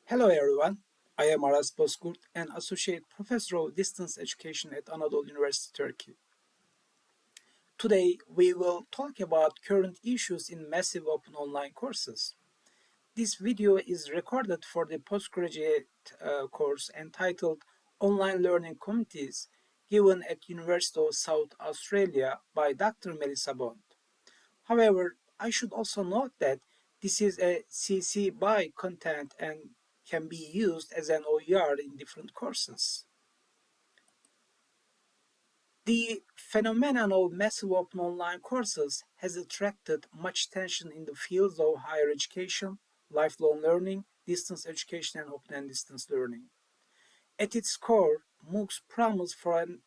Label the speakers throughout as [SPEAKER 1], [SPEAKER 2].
[SPEAKER 1] Hello everyone, I am Aras Bozkurt, an Associate Professor of Distance Education at Anadolu University, Turkey. Today we will talk about current issues in massive open online courses. This video is recorded for the postgraduate course entitled Online Learning Communities given at University of South Australia by Dr. Melissa Bond. However, I should also note that this is a CC BY content and can be used as an OER in different courses. The phenomenon of massive open online courses has attracted much attention in the fields of higher education, lifelong learning, distance education, and open and distance learning. At its core, MOOCs promise for an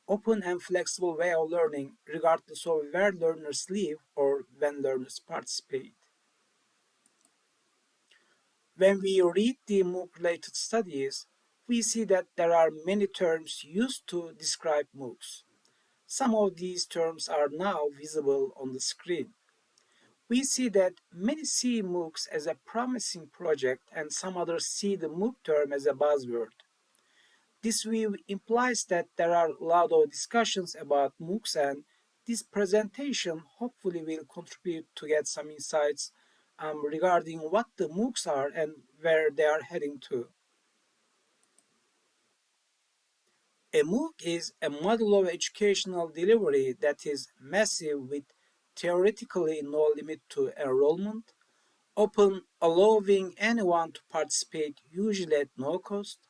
[SPEAKER 1] open and flexible way of learning regardless of where learners live or when learners participate. When we read the MOOC-related studies, we see that there are many terms used to describe MOOCs. Some of these terms are now visible on the screen. We see that many see MOOCs as a promising project and some others see the MOOC term as a buzzword. This view implies that there are a lot of discussions about MOOCs, and this presentation hopefully will contribute to get some insights regarding what the MOOCs are and where they are heading to. A MOOC is a model of educational delivery that is massive with theoretically no limit to enrollment, open allowing anyone to participate usually at no cost,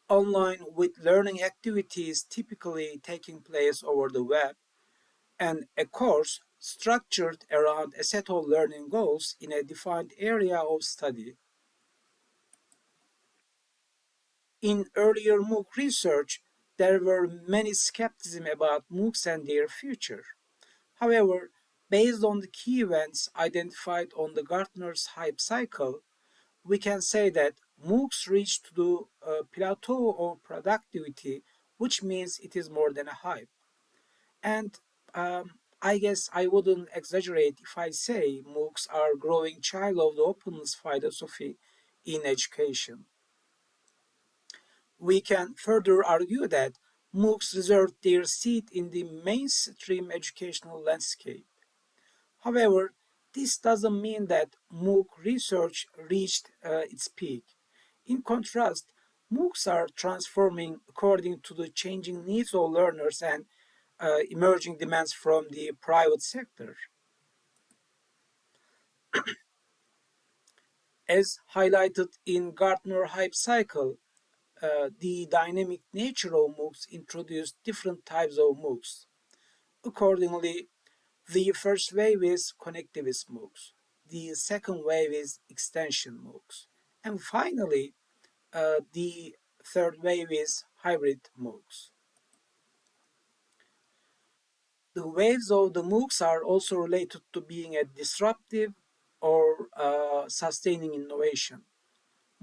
[SPEAKER 1] online with learning activities typically taking place over the web, and a course structured around a set of learning goals in a defined area of study. In earlier MOOC research, there were many skepticism about MOOCs and their future. However, based on the key events identified on the Gartner's hype cycle, we can say that MOOCs reached the plateau of productivity, which means it is more than a hype. And I guess I wouldn't exaggerate if I say MOOCs are growing child of the openness philosophy in education. We can further argue that MOOCs reserved their seat in the mainstream educational landscape. However, this doesn't mean that MOOC research reached its peak. In contrast, MOOCs are transforming according to the changing needs of learners and emerging demands from the private sector. As highlighted in Gartner hype cycle, the dynamic nature of MOOCs introduced different types of MOOCs. Accordingly, the first wave is connectivist MOOCs. The second wave is extension MOOCs. And finally, the third wave is hybrid MOOCs. The waves of the MOOCs are also related to being a disruptive or sustaining innovation.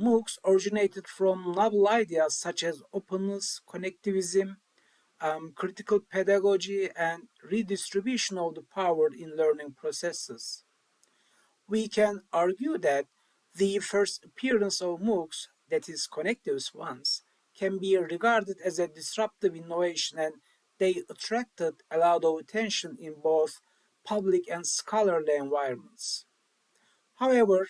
[SPEAKER 1] MOOCs originated from novel ideas such as openness, connectivism, critical pedagogy, and redistribution of the power in learning processes. We can argue that the first appearance of MOOCs, that is connectivist ones, can be regarded as a disruptive innovation, and they attracted a lot of attention in both public and scholarly environments. However,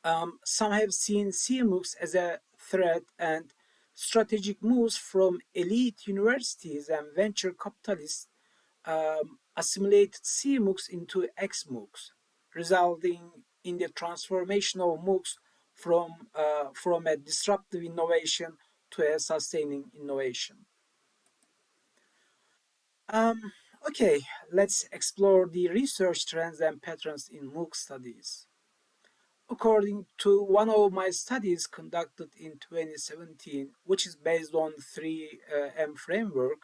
[SPEAKER 1] some have seen CMOOCs as a threat, and strategic moves from elite universities and venture capitalists assimilated CMOOCs into XMOOCs, resulting in the transformation of MOOCs from a disruptive innovation to a sustaining innovation. Okay, let's explore the research trends and patterns in MOOC studies. According to one of my studies conducted in 2017, which is based on 3M framework,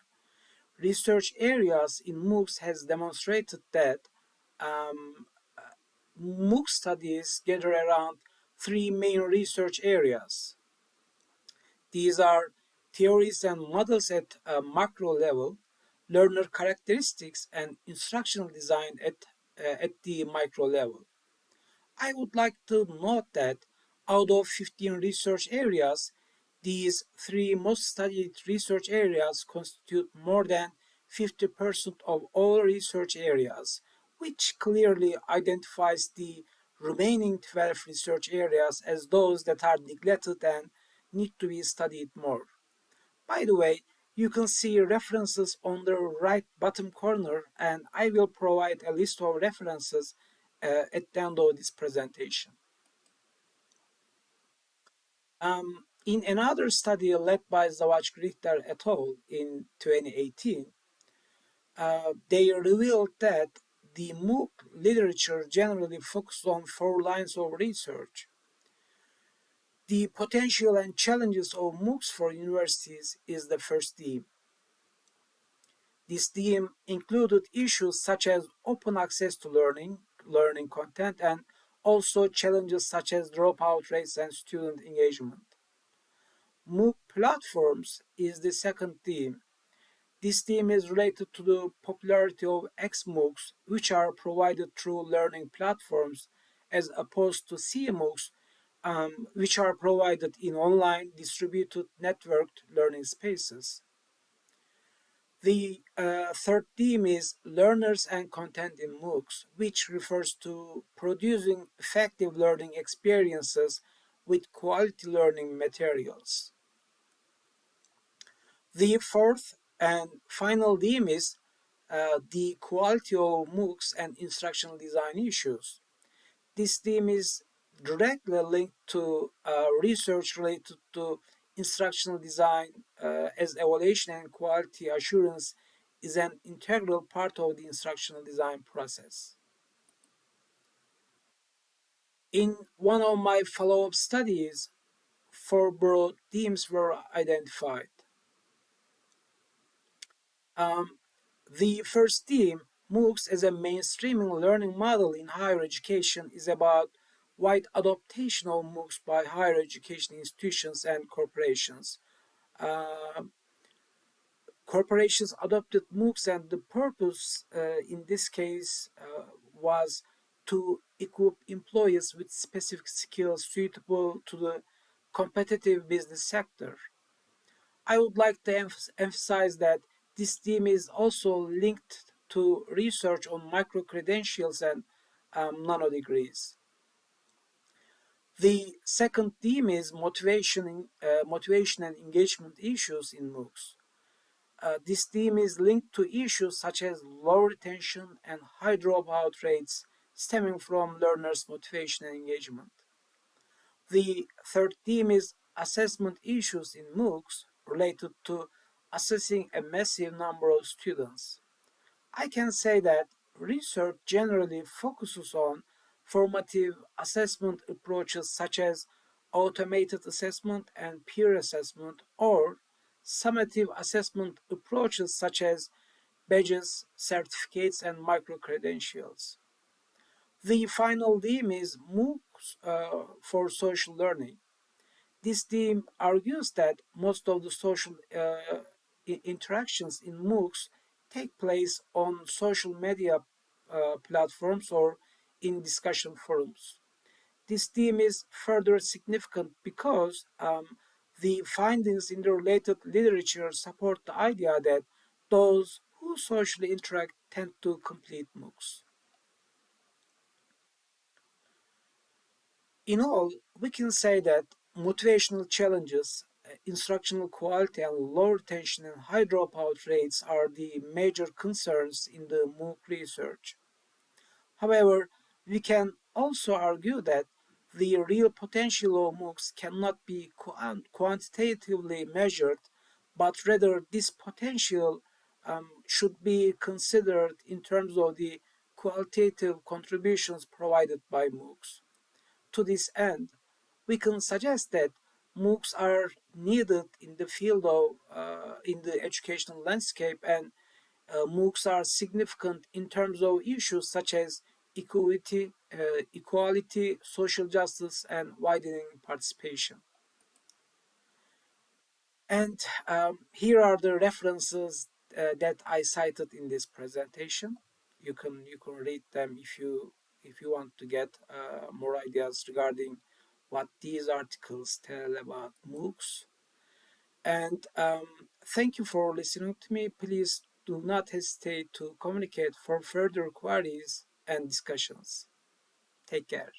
[SPEAKER 1] research areas in MOOCs has demonstrated that MOOC studies gather around three main research areas. These are theories and models at a macro level, learner characteristics, and instructional design at the micro level. I would like to note that Out of 15 research areas, these three most studied research areas constitute more than 50% of all research areas, which clearly identifies the remaining 12 research areas as those that are neglected and need to be studied more. By the way, you can see references on the right bottom corner, and I will provide a list of references at the end of this presentation. In another study led by Zavach Richter et al. In 2018, they revealed that the MOOC literature generally focuses on 4 lines of research. The potential and challenges of MOOCs for universities is the first theme. This theme included issues such as open access to learning content, and also challenges such as dropout rates and student engagement. MOOC platforms is the second theme. This theme is related to the popularity of XMOOCs, which are provided through learning platforms, as opposed to CMOOCs, which are provided in online, distributed, networked learning spaces. The third theme is learners and content in MOOCs, which refers to producing effective learning experiences with quality learning materials. The fourth and final theme is the quality of MOOCs and instructional design issues. This theme is directly linked to research related to instructional design, as evaluation and quality assurance is an integral part of the instructional design process. In one of my follow-up studies, 4 broad themes were identified. The first theme, MOOCs as a mainstreaming learning model in higher education, is about wide adoption of MOOCs by higher education institutions and corporations. Uh, Corporations adopted MOOCs, and the purpose in this case was to equip employees with specific skills suitable to the competitive business sector. I would like to emphasize that this theme is also linked to research on micro-credentials and nano-degrees. The second theme is motivation and engagement issues in MOOCs. This theme is linked to issues such as low retention and high dropout rates stemming from learners' motivation and engagement. The third theme is assessment issues in MOOCs related to assessing a massive number of students. I can say that research generally focuses on formative assessment approaches such as automated assessment and peer assessment, or summative assessment approaches such as badges, certificates, and micro-credentials. The final theme is MOOCs for social learning. This theme argues that most of the social interactions in MOOCs take place on social media platforms or in discussion forums. This theme is further significant because the findings in the related literature support the idea that those who socially interact tend to complete MOOCs. In all, we can say that motivational challenges, instructional quality, and low retention and high dropout rates are the major concerns in the MOOC research. However, we can also argue that the real potential of MOOCs cannot be quantitatively measured, but rather this potential should be considered in terms of the qualitative contributions provided by MOOCs. To this end, we can suggest that MOOCs are needed in the field of in the educational landscape, and MOOCs are significant in terms of issues such as equality, social justice, and widening participation. And here are the references that I cited in this presentation. You can read them if you want to get more ideas regarding what these articles tell about MOOCs. And thank you for listening to me. Please do not hesitate to communicate for further queries and discussions. Take care.